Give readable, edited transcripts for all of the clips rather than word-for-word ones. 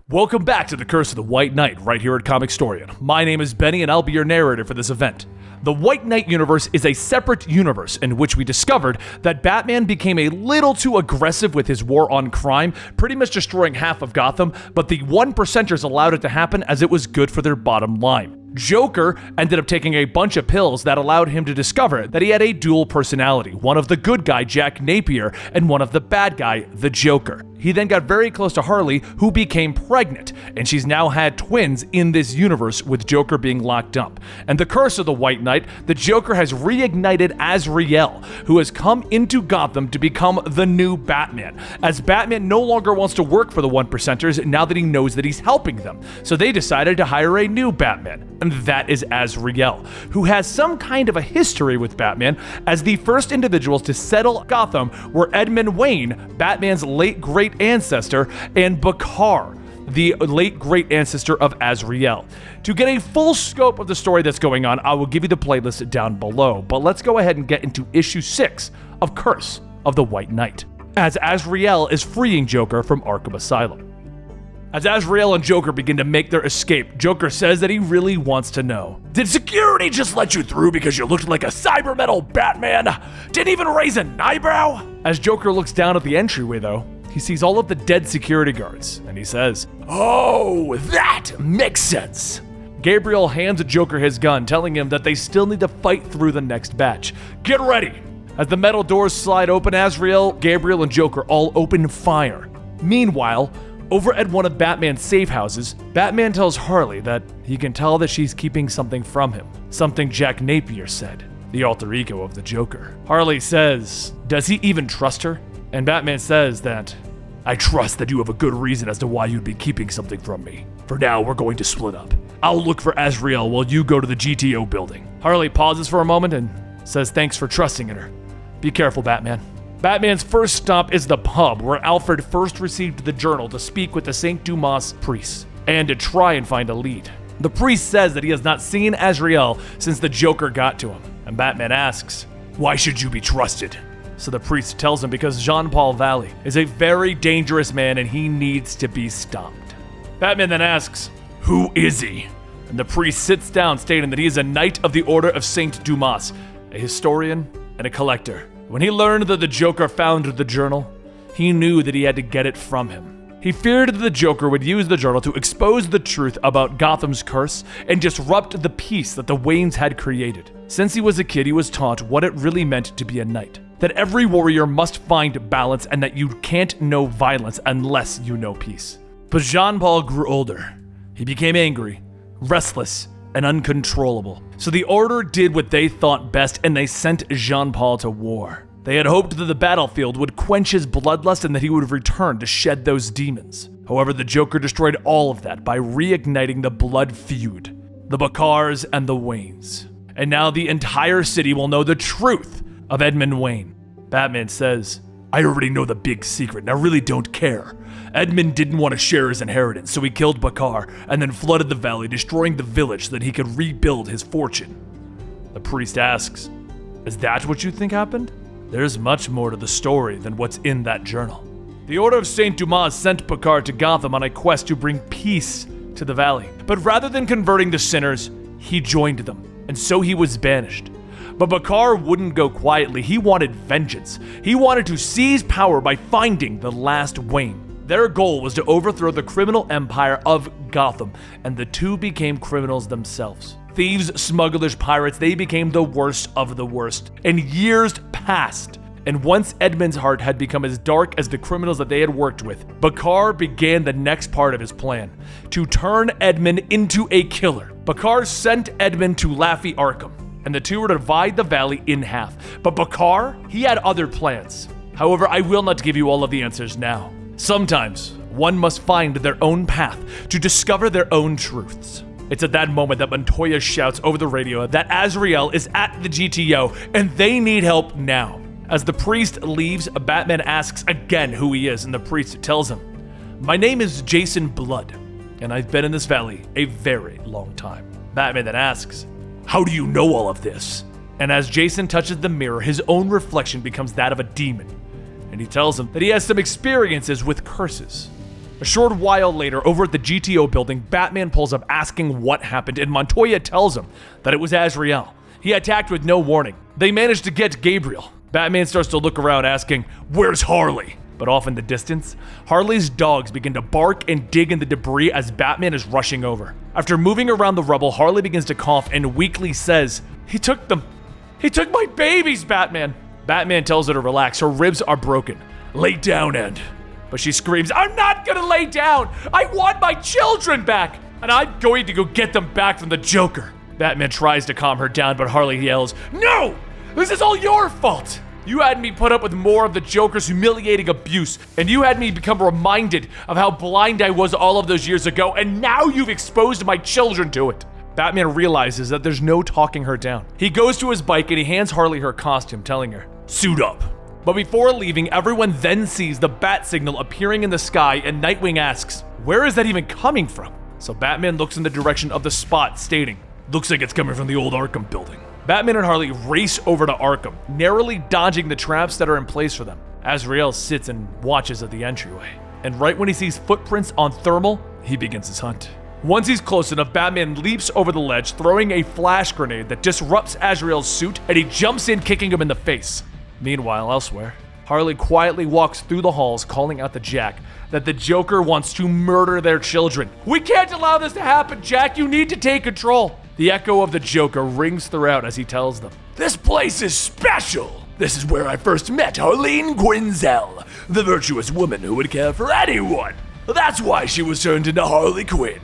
Welcome back to The Curse of the White Knight, right here at Comicstorian. My name is Benny, and I'll be your narrator for this event. The White Knight universe is a separate universe in which we discovered that Batman became a little too aggressive with his war on crime, pretty much destroying half of Gotham, but the 1%ers allowed it to happen as it was good for their bottom line. Joker ended up taking a bunch of pills that allowed him to discover that he had a dual personality, one of the good guy, Jack Napier, and one of the bad guy, the Joker. He then got very close to Harley, who became pregnant, and she's now had twins in this universe with Joker being locked up. And the curse of the White Knight, the Joker has reignited Azrael, who has come into Gotham to become the new Batman, as Batman no longer wants to work for the 1%ers now that he knows that he's helping them. So they decided to hire a new Batman, and that is Azrael, who has some kind of a history with Batman, as the first individuals to settle Gotham were Edmund Wayne, Batman's late great ancestor, and Bakar, the late great ancestor of Azrael. To get a full scope of the story that's going on, I will give you the playlist down below, but let's go ahead and get into issue 6 of Curse of the White Knight, as Azrael is freeing Joker from Arkham Asylum. As Azrael and Joker begin to make their escape, Joker says that he really wants to know, did security just let you through because you looked like a cyber metal Batman? Didn't even raise an eyebrow? As Joker looks down at the entryway though, he sees all of the dead security guards, and he says, "Oh, that makes sense." Gabriel hands Joker his gun, telling him that they still need to fight through the next batch. Get ready! As the metal doors slide open, Azrael, Gabriel, and Joker all open fire. Meanwhile, over at one of Batman's safe houses, Batman tells Harley that he can tell that she's keeping something from him, something Jack Napier said, the alter ego of the Joker. Harley says, does he even trust her? And Batman says that, I trust that you have a good reason as to why you'd be keeping something from me. For now, we're going to split up. I'll look for Azrael while you go to the GTO building. Harley pauses for a moment and says thanks for trusting in her. Be careful, Batman. Batman's first stop is the pub where Alfred first received the journal to speak with the St. Dumas priest and to try and find a lead. The priest says that he has not seen Azrael since the Joker got to him, and Batman asks, why should you be trusted? So the priest tells him because Jean-Paul Valley is a very dangerous man and he needs to be stopped. Batman then asks, who is he? And the priest sits down stating that he is a knight of the Order of St. Dumas, a historian and a collector. When he learned that the Joker found the journal, he knew that he had to get it from him. He feared that the Joker would use the journal to expose the truth about Gotham's curse and disrupt the peace that the Waynes had created. Since he was a kid, he was taught what it really meant to be a knight. That every warrior must find balance and that you can't know violence unless you know peace. But Jean-Paul grew older. He became angry, restless, and uncontrollable. So the Order did what they thought best and they sent Jean-Paul to war. They had hoped that the battlefield would quench his bloodlust and that he would return to shed those demons. However, the Joker destroyed all of that by reigniting the blood feud, the Bakars and the Waynes. And now the entire city will know the truth of Edmund Wayne. Batman says, I already know the big secret and I really don't care. Edmund didn't want to share his inheritance, so he killed Bakar and then flooded the valley, destroying the village so that he could rebuild his fortune. The priest asks, is that what you think happened? There's much more to the story than what's in that journal. The Order of St. Dumas sent Bakar to Gotham on a quest to bring peace to the valley. But rather than converting the sinners, he joined them, and so he was banished. But Bakar wouldn't go quietly. He wanted vengeance. He wanted to seize power by finding the last Wayne. Their goal was to overthrow the criminal empire of Gotham, and the two became criminals themselves. Thieves, smugglers, pirates, they became the worst of the worst. And years passed, and once Edmund's heart had become as dark as the criminals that they had worked with, Bakar began the next part of his plan, to turn Edmund into a killer. Bakar sent Edmund to Laffey Arkham, and the two were to divide the valley in half. But Bakar, he had other plans. However, I will not give you all of the answers now. Sometimes, one must find their own path to discover their own truths. It's at that moment that Montoya shouts over the radio that Azrael is at the GTO and they need help now. As the priest leaves, Batman asks again who he is, and the priest tells him, my name is Jason Blood, and I've been in this valley a very long time. Batman then asks, how do you know all of this? And as Jason touches the mirror, his own reflection becomes that of a demon. And he tells him that he has some experiences with curses. A short while later, over at the GTO building, Batman pulls up asking what happened, and Montoya tells him that it was Azrael. He attacked with no warning. They managed to get Gabriel. Batman starts to look around asking, "Where's Harley?" But off in the distance, Harley's dogs begin to bark and dig in the debris as Batman is rushing over. After moving around the rubble, Harley begins to cough and weakly says, "He took them. He took my babies, Batman." Batman tells her to relax. Her ribs are broken. "Lay down, Ed." But she screams, "I'm not gonna lay down. I want my children back, and I'm going to go get them back from the Joker." Batman tries to calm her down, but Harley yells, "No! This is all your fault! You had me put up with more of the Joker's humiliating abuse, and you had me become reminded of how blind I was all of those years ago, and now you've exposed my children to it." Batman realizes that there's no talking her down. He goes to his bike and he hands Harley her costume, telling her, "Suit up." But before leaving, everyone then sees the bat signal appearing in the sky, and Nightwing asks, "Where is that even coming from?" So Batman looks in the direction of the spot, stating, "Looks like it's coming from the old Arkham building." Batman and Harley race over to Arkham, narrowly dodging the traps that are in place for them. Azrael sits and watches at the entryway. And right when he sees footprints on thermal, he begins his hunt. Once he's close enough, Batman leaps over the ledge, throwing a flash grenade that disrupts Azrael's suit, and he jumps in, kicking him in the face. Meanwhile, elsewhere, Harley quietly walks through the halls, calling out to Jack that the Joker wants to murder their children. "We can't allow this to happen, Jack. You need to take control." The echo of the Joker rings throughout as he tells them, "This place is special. This is where I first met Harleen Quinzel, the virtuous woman who would care for anyone. That's why she was turned into Harley Quinn,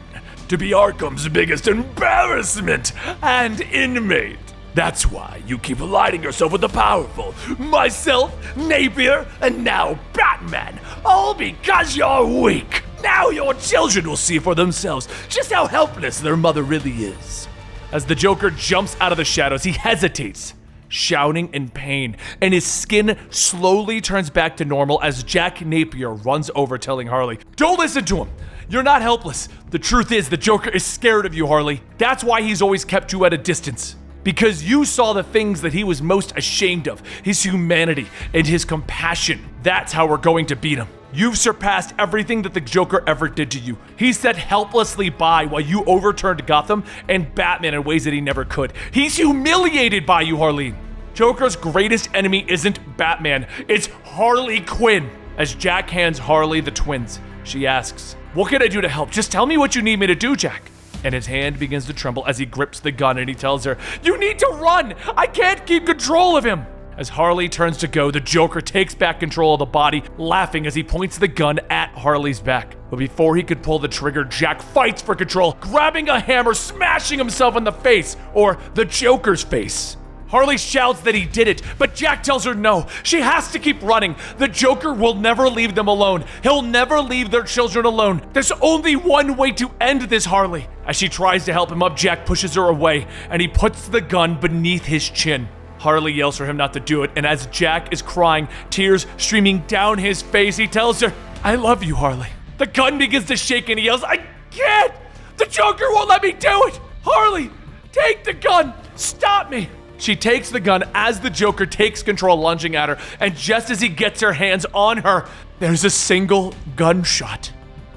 to be Arkham's biggest embarrassment and inmate. That's why you keep aligning yourself with the powerful. Myself, Napier, and now Batman. All because you're weak. Now your children will see for themselves just how helpless their mother really is." As the Joker jumps out of the shadows, he hesitates, shouting in pain, and his skin slowly turns back to normal as Jack Napier runs over, telling Harley, "Don't listen to him. You're not helpless. The truth is the Joker is scared of you, Harley. That's why he's always kept you at a distance. Because you saw the things that he was most ashamed of, his humanity and his compassion. That's how we're going to beat him. You've surpassed everything that the Joker ever did to you. He sat helplessly by while you overturned Gotham and Batman in ways that he never could. He's humiliated by you, Harleen. Joker's greatest enemy isn't Batman, it's Harley Quinn." As Jack hands Harley the twins, she asks, "What can I do to help? Just tell me what you need me to do, Jack." And his hand begins to tremble as he grips the gun, and he tells her, "You need to run! I can't keep control of him!" As Harley turns to go, the Joker takes back control of the body, laughing as he points the gun at Harley's back. But before he could pull the trigger, Jack fights for control, grabbing a hammer, smashing himself in the face, or the Joker's face. Harley shouts that he did it, but Jack tells her no. She has to keep running. The Joker will never leave them alone. He'll never leave their children alone. There's only one way to end this, Harley. As she tries to help him up, Jack pushes her away, and he puts the gun beneath his chin. Harley yells for him not to do it, and as Jack is crying, tears streaming down his face, he tells her, "I love you, Harley." The gun begins to shake, and he yells, "I can't! The Joker won't let me do it! Harley, take the gun! Stop me!" She takes the gun as the Joker takes control, lunging at her, and just as he gets her hands on her, there's a single gunshot.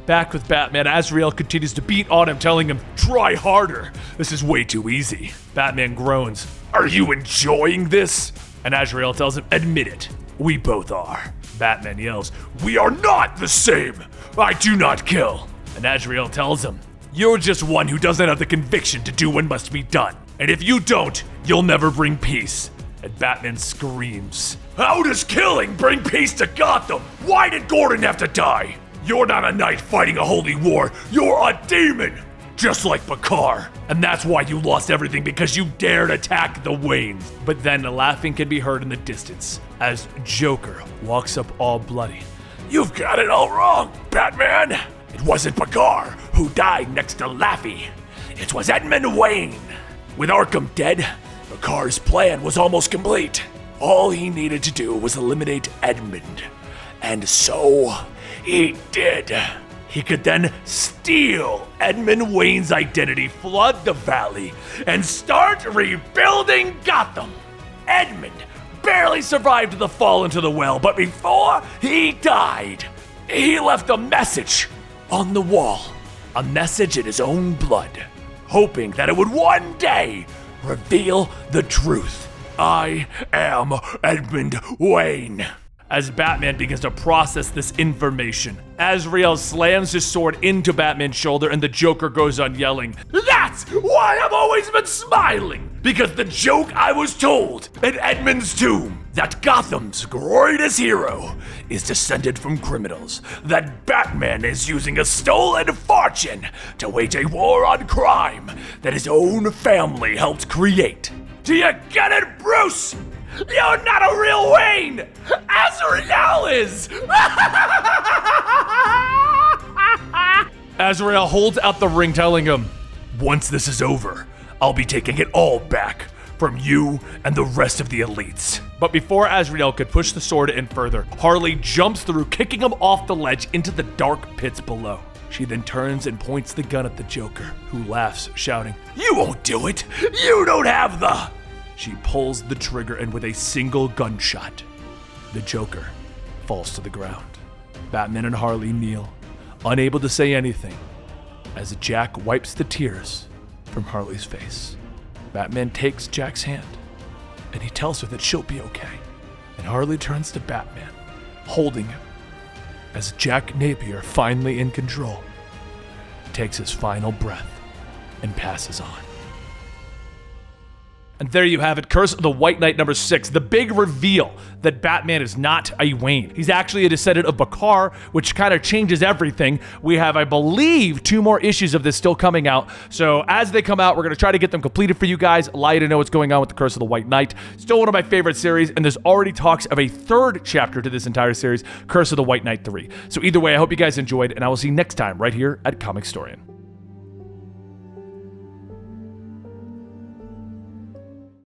Back with Batman, Azrael continues to beat on him, telling him, "Try harder. This is way too easy." Batman groans, "Are you enjoying this?" And Azrael tells him, "Admit it. We both are." Batman yells, "We are not the same. I do not kill." And Azrael tells him, "You're just one who doesn't have the conviction to do what must be done. And if you don't, you'll never bring peace." And Batman screams, "How does killing bring peace to Gotham? Why did Gordon have to die? You're not a knight fighting a holy war. You're a demon, just like Bakar. And that's why you lost everything, because you dared attack the Waynes." But then the laughing can be heard in the distance as Joker walks up all bloody. "You've got it all wrong, Batman. It wasn't Bakar who died next to Laffy. It was Edmund Wayne. With Arkham dead, Bakar's plan was almost complete. All he needed to do was eliminate Edmund. And so he did. He could then steal Edmund Wayne's identity, flood the valley, and start rebuilding Gotham. Edmund barely survived the fall into the well, but before he died, he left a message on the wall a message in his own blood, hoping that it would one day reveal the truth. I am Edmund Wayne. As Batman begins to process this information, Azrael slams his sword into Batman's shoulder and the Joker goes on yelling, "That's why I've always been smiling! Because the joke I was told in Edmund's tomb, that Gotham's greatest hero is descended from criminals, that Batman is using a stolen fortune to wage a war on crime that his own family helped create. Do you get it, Bruce? You're not a real Wayne! Azrael is!" Azrael holds out the ring, telling him, "Once this is over, I'll be taking it all back from you and the rest of the elites." But before Azrael could push the sword in further, Harley jumps through, kicking him off the ledge into the dark pits below. She then turns and points the gun at the Joker, who laughs, shouting, "You won't do it! You don't have the..." She pulls the trigger, and with a single gunshot, the Joker falls to the ground. Batman and Harley kneel, unable to say anything, as Jack wipes the tears from Harley's face. Batman takes Jack's hand, and he tells her that she'll be okay. And Harley turns to Batman, holding him, as Jack Napier, finally in control, takes his final breath and passes on. And there you have it, Curse of the White Knight number 6, the big reveal that Batman is not a Wayne. He's actually a descendant of Bakar, which kind of changes everything. We have, I believe, 2 more issues of this still coming out. So as they come out, we're going to try to get them completed for you guys, allow you to know what's going on with the Curse of the White Knight. Still one of my favorite series, and there's already talks of a 3rd chapter to this entire series, Curse of the White Knight 3. So either way, I hope you guys enjoyed, and I will see you next time right here at Comicstorian.